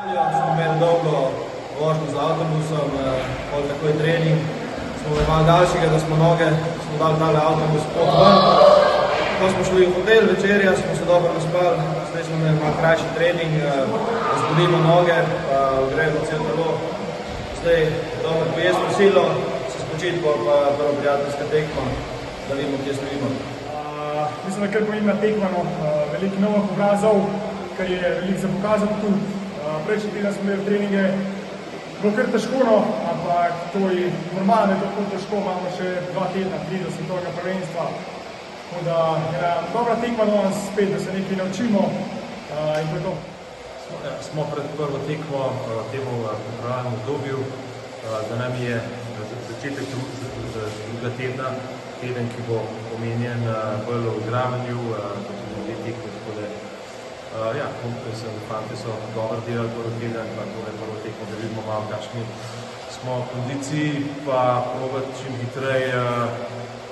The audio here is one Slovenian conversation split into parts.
Smo imeli dolgo vožnjo z avtobusom, pol takoj trening. Smo imeli malo daljšega, da smo noge, smo dali tale avtobus pot ven. Ko smo šli v hotel večerja, smo se dobro naspali, zdaj smo imeli malo krajši trening, razbudimo noge, ogrejemo cel telo. Zdaj dobro pojesti silo, se spočiti pa prvo prijateljska tekma, da vidimo, kje stojimo. Mislim, da kar pomembna tekma, veliko novih obrazov, kar je veliko za pokazati tu. Prejšnji teden smo imeli treninge, bilo kar težko, ampak to je normalno, da je tako težko, imamo še 2 tedna, 3 do svetovnega prvenstva. Tako da je ena dobra tekma danes spet, da se nekaj naučimo in to je to. Smo pred prvo tekmo temu pripravljenemu obdobju, da nam je začetek drugega tedna, teden, ki bo pomenjen bolj v igravanju, tudi dve tekme, tako da ja, fanti so dobro delali prvo teden, pa tole prvo tekmo, da vidimo malo kakšni smo v kondiciji, pa probati čim hitreje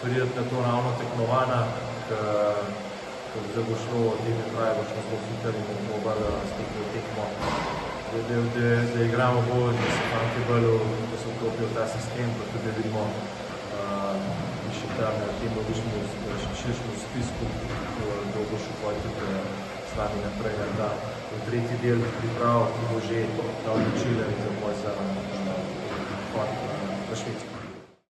priti na to ravno tekmovanja, da bo šlo od tega kraja, bo šlo zelo hitro in bomo probali s tekmo, da igramo bolj, da se fanti bolj, da se vklopijo v ta sistem, pa tudi da vidimo še tam na tem širšem spisku, da bo šel tudi s nami naprej, da v tretji del priprav, ki bo že odločilen za boj za Švedsko.